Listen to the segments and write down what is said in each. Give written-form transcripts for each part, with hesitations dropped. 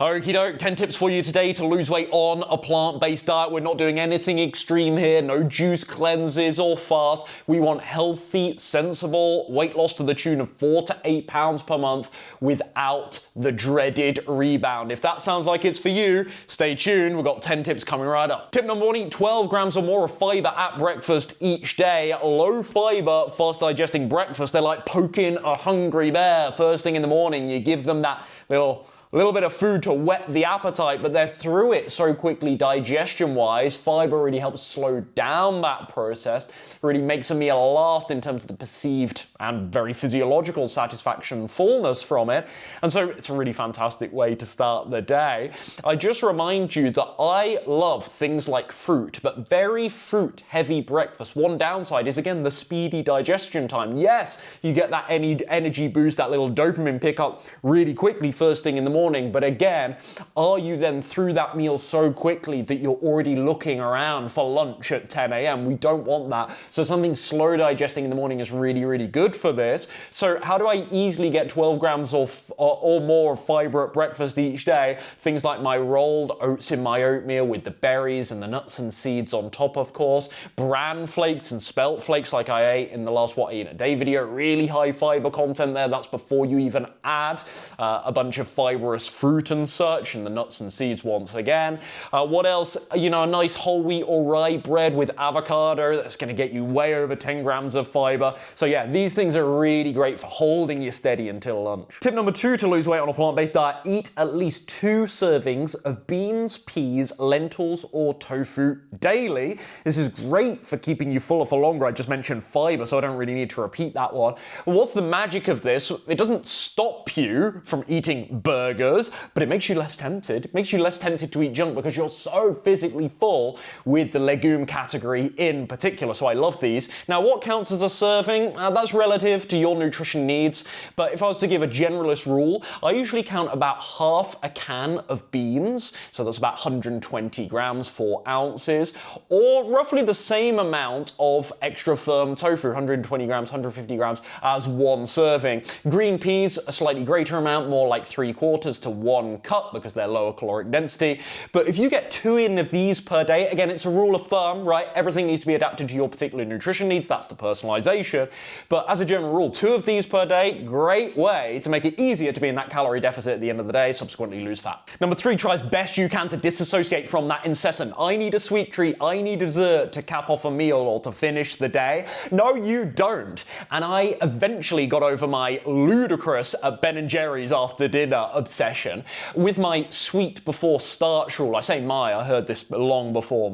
Okie doke, 10 tips for you today to lose weight on a plant-based diet. We're not doing anything extreme here, no juice cleanses or fasts. We want healthy, sensible weight loss to the tune of 4 to 8 pounds per month without the dreaded rebound. If that sounds like it's for you, stay tuned. We've got 10 tips coming right up. Tip number 1, eat 12 grams or more of fiber at breakfast each day. Low fiber, fast digesting breakfast, they're like poking a hungry bear first thing in the morning. You give them that little bit of food to whet the appetite, but they're through it so quickly digestion-wise. Fiber really helps slow down that process, really makes a meal last in terms of the perceived and very physiological satisfaction and fullness from it. And so it's a really fantastic way to start the day. I just remind you that I love things like fruit, but very fruit-heavy breakfast. One downside is, again, the speedy digestion time. Yes, you get that energy boost, that little dopamine pickup really quickly first thing in the morning, but again, are you then through that meal so quickly that you're already looking around for lunch at 10 a.m.? We don't want that. So something slow digesting in the morning is really, really good for this. So how do I easily get 12 grams or more of fiber at breakfast each day? Things like my rolled oats in my oatmeal with the berries and the nuts and seeds on top, of course. Bran flakes and spelt flakes like I ate in the last What I Eat in a Day video. Really high fiber content there. That's before you even add a bunch of fibrous fruit and such, and the nuts and seeds once again. What else? A nice whole wheat or rye bread with avocado. That's going to get you way over 10 grams of fiber. So yeah, these things are really great for holding you steady until lunch. Tip number 2 to lose weight on a plant-based diet, eat at least 2 servings of beans, peas, lentils, or tofu daily. This is great for keeping you fuller for longer. I just mentioned fiber, so I don't really need to repeat that one. What's the magic of this? It doesn't stop you from eating burgers, but it makes you less tempted. It makes you less tempted to eat junk because you're so physically full with the legume category in particular. So I love these. Now, what counts as a serving? That's relative to your nutrition needs, but if I was to give a generalist rule, I usually count about half a can of beans, so that's about 120 grams, 4 ounces, or roughly the same amount of extra firm tofu, 120 grams, 150 grams as one serving. Green peas, a slightly greater amount, more like 3/4 to 1 cup because they're lower caloric density. But if you get 2 in of these per day, again, it's a rule of thumb, right? Everything needs to be adapted to your particular nutrition needs. That's the personalization. But as a general rule, 2 of these per day, great way to make it easier to be in that calorie deficit at the end of the day, subsequently lose fat. Number 3, try as best you can to disassociate from that incessant, I need a sweet treat, I need a dessert to cap off a meal or to finish the day. No, you don't. And I eventually got over my ludicrous Ben & Jerry's after dinner obsession with my sweet before starch rule. I say I heard this long before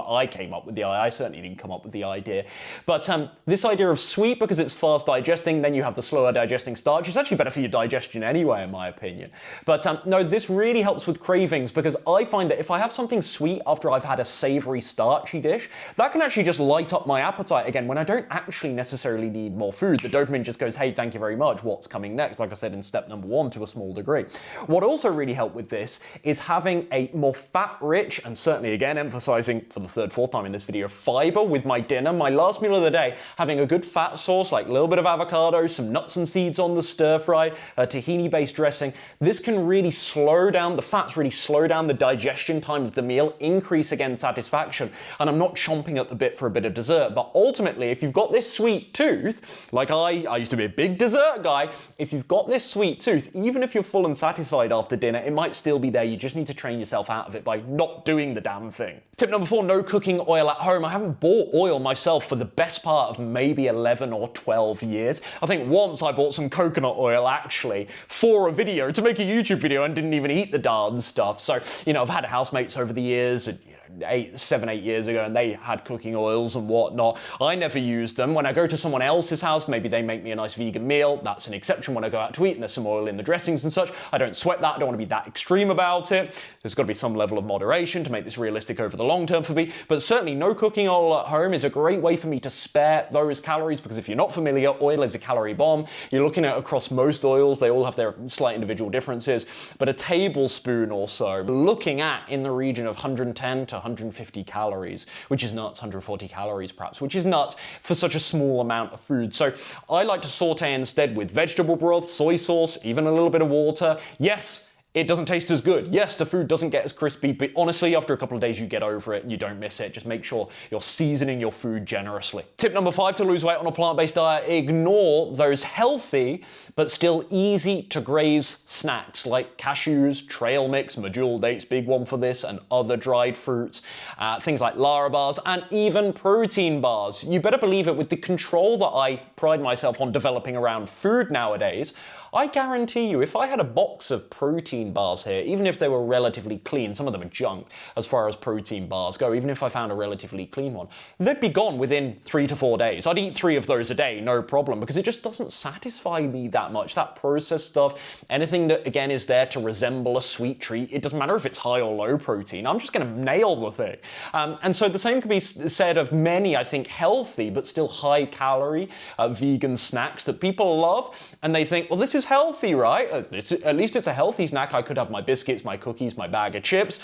I came up with the idea. I certainly didn't come up with the idea. But this idea of sweet because it's fast digesting, then you have the slower digesting starch. It's actually better for your digestion anyway, in my opinion. But no, this really helps with cravings because I find that if I have something sweet after I've had a savory starchy dish, that can actually just light up my appetite again when I don't actually necessarily need more food. The dopamine just goes, hey, thank you very much. What's coming next? Like I said in step number 1 to a small degree. What also really helped with this is having a more fat-rich, and certainly again emphasizing for the 3rd, 4th time in this video, fiber with my dinner. My last meal of the day, having a good fat sauce, like a little bit of avocado, some nuts and seeds on the stir-fry, a tahini-based dressing. This can really slow down, the fats really slow down the digestion time of the meal, increase again satisfaction, and I'm not chomping at the bit for a bit of dessert. But ultimately, if you've got this sweet tooth, like I used to be a big dessert guy, if you've got this sweet tooth, even if you're full and satisfied after dinner, it might still be there. You just need to train yourself out of it by not doing the damn thing. Tip number 4, no cooking oil at home. I haven't bought oil myself for the best part of maybe 11 or 12 years. I think once I bought some coconut oil actually for a video, to make a YouTube video, and didn't even eat the darn stuff. So, I've had housemates over the years, and 7, 8 years ago, and they had cooking oils and whatnot. I never used them. When I go to someone else's house, maybe they make me a nice vegan meal. That's an exception when I go out to eat and there's some oil in the dressings and such. I don't sweat that. I don't want to be that extreme about it. There's got to be some level of moderation to make this realistic over the long term for me. But certainly no cooking oil at home is a great way for me to spare those calories, because if you're not familiar, oil is a calorie bomb. You're looking at across most oils, they all have their slight individual differences, but a tablespoon or so, looking at in the region of 110 to 150 calories, which is nuts, 140 calories perhaps, which is nuts for such a small amount of food. So I like to saute instead with vegetable broth, soy sauce, even a little bit of water. Yes, it doesn't taste as good. Yes, the food doesn't get as crispy, but honestly, after a couple of days, you get over it and you don't miss it. Just make sure you're seasoning your food generously. Tip number 5 to lose weight on a plant-based diet: ignore those healthy but still easy to graze snacks like cashews, trail mix, medjool dates, big one for this, and other dried fruits, things like Lara bars, and even protein bars. You better believe it, with the control that I pride myself on developing around food nowadays, I guarantee you, if I had a box of protein bars here, even if they were relatively clean, some of them are junk as far as protein bars go, even if I found a relatively clean one, they'd be gone within 3 to 4 days. I'd eat 3 of those a day, no problem, because it just doesn't satisfy me that much. That processed stuff, anything that, again, is there to resemble a sweet treat, it doesn't matter if it's high or low protein, I'm just going to nail the thing. And so the same can be said of many, I think, healthy but still high calorie vegan snacks that people love, and they think, well, this is healthy, right? At least it's a healthy snack. I could have my biscuits, my cookies, my bag of chips.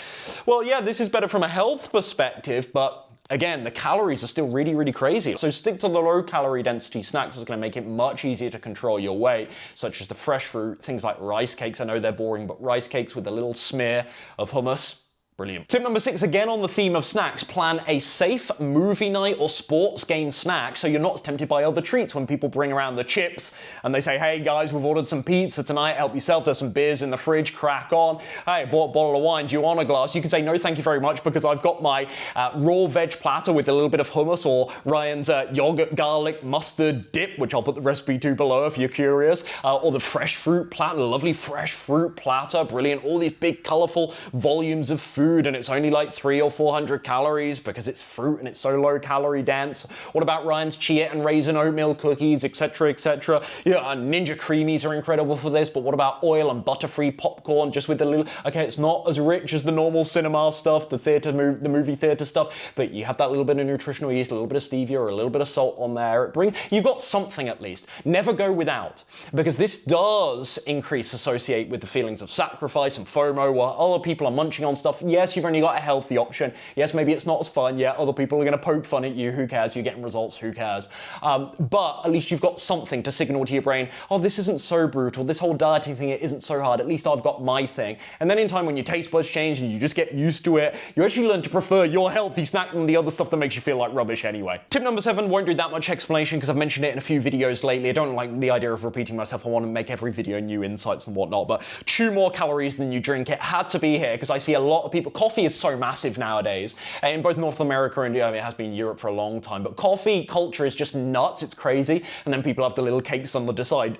Well, yeah, this is better from a health perspective, but again, the calories are still really, really crazy. So stick to the low calorie density snacks. That's going to make it much easier to control your weight, such as the fresh fruit, things like rice cakes. I know they're boring, but rice cakes with a little smear of hummus. Brilliant. Tip number 6, again on the theme of snacks: plan a safe movie night or sports game snack so you're not tempted by other treats when people bring around the chips and they say, hey guys, we've ordered some pizza tonight, help yourself, there's some beers in the fridge, crack on. Hey, I bought a bottle of wine, do you want a glass? You can say, no thank you very much, because I've got my raw veg platter with a little bit of hummus, or Ryan's yoghurt-garlic mustard dip, which I'll put the recipe to below if you're curious, or the fresh fruit platter, lovely fresh fruit platter, brilliant, all these big colourful volumes of food, and it's only like 300 or 400 calories because it's fruit and it's so low calorie dense. What about Ryan's chia and raisin oatmeal cookies, etc., etc.? Yeah, Ninja Creamies are incredible for this, but what about oil and butter-free popcorn just with a little, okay, it's not as rich as the normal cinema stuff, the movie theater stuff, but you have that little bit of nutritional yeast, a little bit of stevia or a little bit of salt on there. You've got something at least. Never go without, because this does associate with the feelings of sacrifice and FOMO, while other people are munching on stuff. Yes, you've only got a healthy option. Yes, maybe it's not as fun. Yeah, other people are going to poke fun at you. Who cares? You're getting results. Who cares? But at least you've got something to signal to your brain, oh, this isn't so brutal. This whole dieting thing, it isn't so hard. At least I've got my thing. And then in time, when your taste buds change and you just get used to it, you actually learn to prefer your healthy snack than the other stuff that makes you feel like rubbish anyway. Tip number 7, won't do that much explanation because I've mentioned it in a few videos lately. I don't like the idea of repeating myself. I want to make every video new insights and whatnot, but chew more calories than you drink. It had to be here because I see a lot of people. Coffee is so massive nowadays in both North America and it has been in Europe for a long time, but coffee culture is just nuts. It's crazy. And then people have the little cakes on the side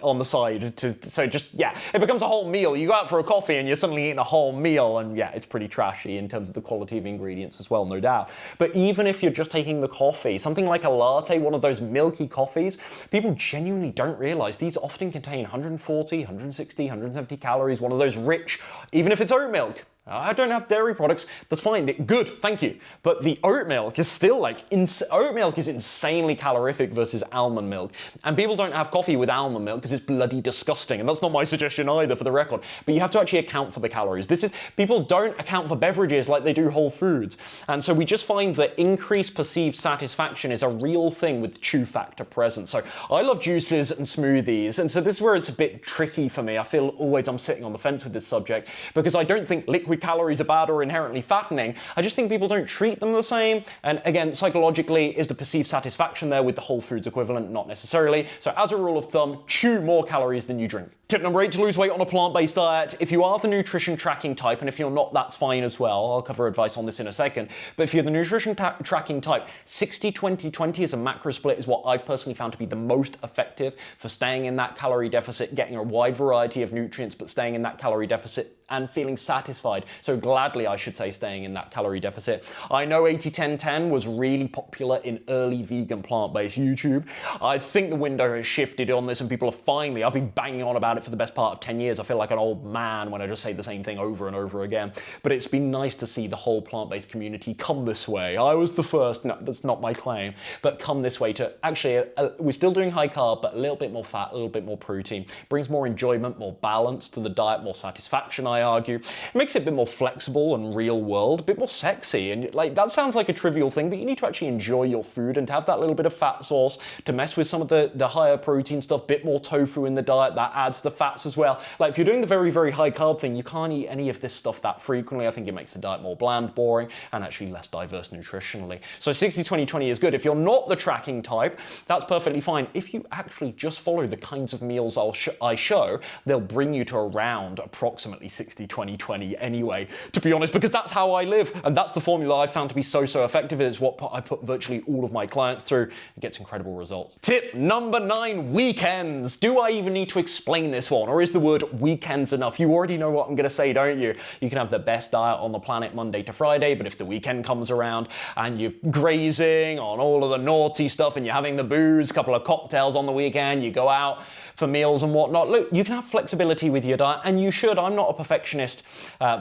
so just, yeah, it becomes a whole meal. You go out for a coffee and you're suddenly eating a whole meal, and yeah, it's pretty trashy in terms of the quality of ingredients as well, no doubt. But even if you're just taking the coffee, something like a latte, one of those milky coffees, people genuinely don't realize these often contain 140, 160, 170 calories, one of those rich, even if it's oat milk. I don't have dairy products, that's fine, good, thank you. But the oat milk is still like, oat milk is insanely calorific versus almond milk. And people don't have coffee with almond milk because it's bloody disgusting. And that's not my suggestion either, for the record. But you have to actually account for the calories. People don't account for beverages like they do whole foods. And so we just find that increased perceived satisfaction is a real thing with chew factor present. So I love juices and smoothies. And so this is where it's a bit tricky for me. I feel always I'm sitting on the fence with this subject because I don't think liquid calories are bad or inherently fattening. I just think people don't treat them the same. And again, psychologically, is the perceived satisfaction there with the whole foods equivalent? Not necessarily. So as a rule of thumb, chew more calories than you drink. Tip number 8 to lose weight on a plant-based diet. If you are the nutrition tracking type, and if you're not, that's fine as well. I'll cover advice on this in a second. But if you're the nutrition tracking type, 60-20-20 as a macro split is what I've personally found to be the most effective for staying in that calorie deficit, getting a wide variety of nutrients, but staying in that calorie deficit and feeling satisfied. So gladly, I should say, staying in that calorie deficit. I know 80-10-10 was really popular in early vegan plant-based YouTube. I think the window has shifted on this and people are finally, I've been banging on about it for the best part of 10 years. I feel like an old man when I just say the same thing over and over again. But it's been nice to see the whole plant-based community come this way. I was the first, no, that's not my claim, but come this way to actually, we're still doing high carb, but a little bit more fat, a little bit more protein. Brings more enjoyment, more balance to the diet, more satisfaction, I argue. It makes it a bit more flexible and real world, a bit more sexy. And like that sounds like a trivial thing, but you need to actually enjoy your food and to have that little bit of fat sauce to mess with some of the higher protein stuff, bit more tofu in the diet, that adds the fats as well. Like if you're doing the very, very high carb thing, you can't eat any of this stuff that frequently. I think it makes the diet more bland, boring, and actually less diverse nutritionally. So 60-20-20 is good. If you're not the tracking type, that's perfectly fine. If you actually just follow the kinds of meals I show, they'll bring you to around approximately 60-20-20 anyway, to be honest, because that's how I live, and that's the formula I've found to be so effective. It's what I put virtually all of my clients through. It gets incredible results. Tip number 9, weekends. Do I even need to explain this one, or is the word weekends enough? You already know what I'm going to say, don't you? You can have the best diet on the planet Monday to Friday, but if the weekend comes around and you're grazing on all of the naughty stuff and you're having the booze, a couple of cocktails on the weekend, you go out for meals and whatnot, look, you can have flexibility with your diet, and you should. I'm not a perfectionist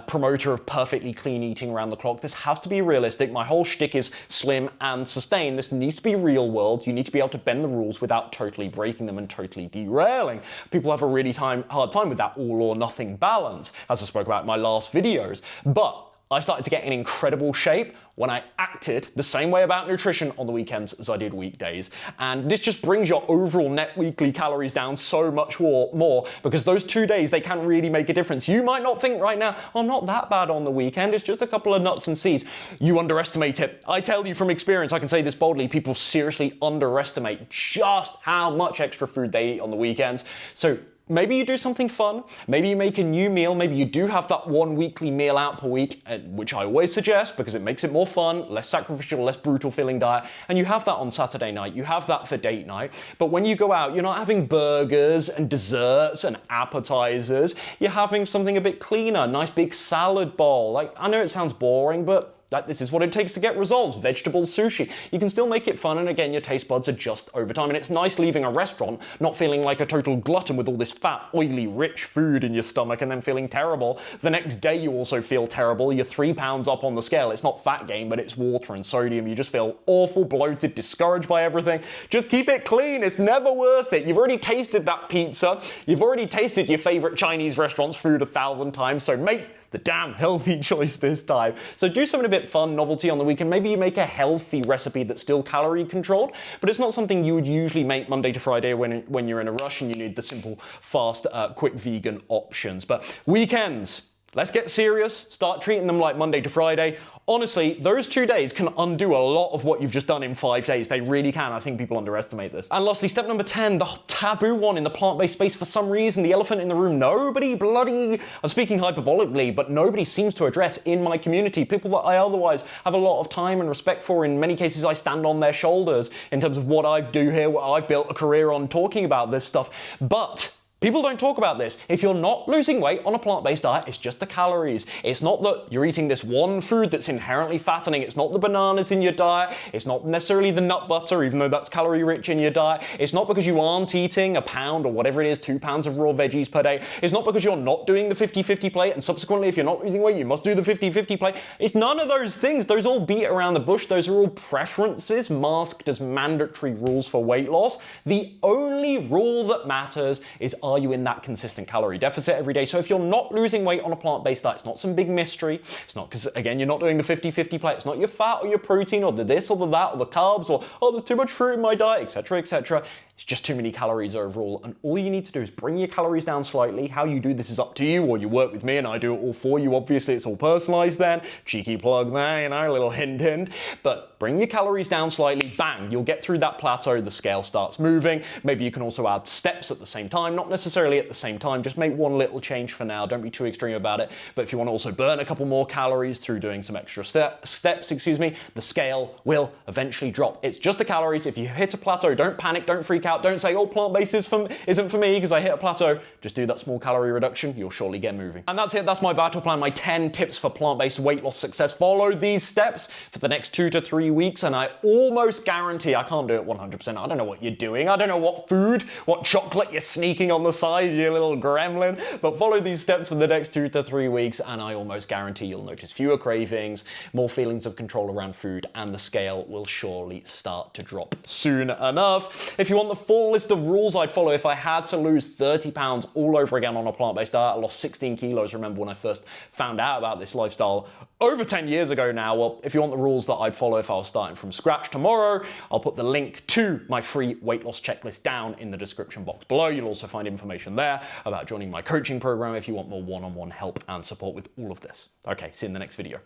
promoter of perfectly clean eating around the clock. This has to be realistic. My whole shtick is slim and sustain. This needs to be real world. You need to be able to bend the rules without totally breaking them and totally derailing. People have a really hard time with that all or nothing balance, as I spoke about in my last videos. But I started to get in incredible shape when I acted the same way about nutrition on the weekends as I did weekdays. And this just brings your overall net weekly calories down so much more, because those 2 days, they can really make a difference. You might not think right now, I'm not that bad on the weekend, it's just a couple of nuts and seeds. You underestimate it. I tell you from experience, I can say this boldly, people seriously underestimate just how much extra food they eat on the weekends. So maybe you do something fun, maybe you make a new meal, maybe you do have that one weekly meal out per week, which I always suggest because it makes it more fun, less sacrificial, less brutal feeling diet, and you have that on Saturday night, you have that for date night. But when you go out, you're not having burgers and desserts and appetizers, you're having something a bit cleaner, nice big salad bowl. Like, I know it sounds boring, but this is what it takes to get results. Vegetables, sushi. You can still make it fun, and again, your taste buds adjust over time. And it's nice leaving a restaurant not feeling like a total glutton with all this fat, oily, rich food in your stomach and then feeling terrible. The next day you also feel terrible. You're 3 pounds up on the scale. It's not fat gain, but it's water and sodium. You just feel awful, bloated, discouraged by everything. Just keep it clean. It's never worth it. You've already tasted that pizza. You've already tasted your favorite Chinese restaurant's food 1,000 times, so make the damn healthy choice this time. So do something a bit fun, novelty on the weekend. Maybe you make a healthy recipe that's still calorie controlled, but it's not something you would usually make Monday to Friday when you're in a rush and you need the simple, fast, quick vegan options. But weekends, let's get serious. Start treating them like Monday to Friday. Honestly, those 2 days can undo a lot of what you've just done in 5 days. They really can. I think people underestimate this. And lastly, step number 10, the taboo one in the plant-based space. For some reason, the elephant in the room, I'm speaking hyperbolically, but nobody seems to address in my community. People that I otherwise have a lot of time and respect for. In many cases, I stand on their shoulders in terms of what I do here, what I've built a career on talking about this stuff. But people don't talk about this. If you're not losing weight on a plant-based diet, it's just the calories. It's not that you're eating this one food that's inherently fattening. It's not the bananas in your diet. It's not necessarily the nut butter, even though that's calorie-rich in your diet. It's not because you aren't eating a pound or whatever it is, 2 pounds of raw veggies per day. It's not because you're not doing the 50-50 plate, and subsequently, if you're not losing weight, you must do the 50-50 plate. It's none of those things. Those all beat around the bush. Those are all preferences masked as mandatory rules for weight loss. The only rule that matters is, are you in that consistent calorie deficit every day? So if you're not losing weight on a plant-based diet, it's not some big mystery. It's not because, again, you're not doing the 50-50 plate. It's not your fat or your protein or the this or the that or the carbs or, oh, there's too much fruit in my diet, etc., etc. It's just too many calories overall, and all you need to do is bring your calories down slightly. How you do this is up to you, or you work with me and I do it all for you. Obviously, it's all personalized then. Cheeky plug there, a little hint. But bring your calories down slightly, bang, you'll get through that plateau, the scale starts moving. Maybe you can also add steps at the same time, not necessarily at the same time, just make one little change for now. Don't be too extreme about it. But if you want to also burn a couple more calories through doing some extra steps, the scale will eventually drop. It's just the calories. If you hit a plateau, don't panic, don't freak out, don't say, oh, plant-based isn't for me because I hit a plateau. Just do that small calorie reduction, you'll surely get moving. And that's it, that's my battle plan, my 10 tips for plant-based weight loss success. Follow these steps for the next 2 to 3 weeks, and I almost guarantee, I can't do it 100%, I don't know what you're doing, I don't know what food, what chocolate you're sneaking on the side, you little gremlin, but follow these steps for the next 2 to 3 weeks, and I almost guarantee you'll notice fewer cravings, more feelings of control around food, and the scale will surely start to drop soon enough. If you want the full list of rules I'd follow if I had to lose 30 pounds all over again on a plant-based diet, I lost 16 kilos, remember when I first found out about this lifestyle over 10 years ago now. Well, if you want the rules that I'd follow if I was starting from scratch tomorrow, I'll put the link to my free weight loss checklist down in the description box below. You'll also find information there about joining my coaching program if you want more one-on-one help and support with all of this. Okay, see you in the next video.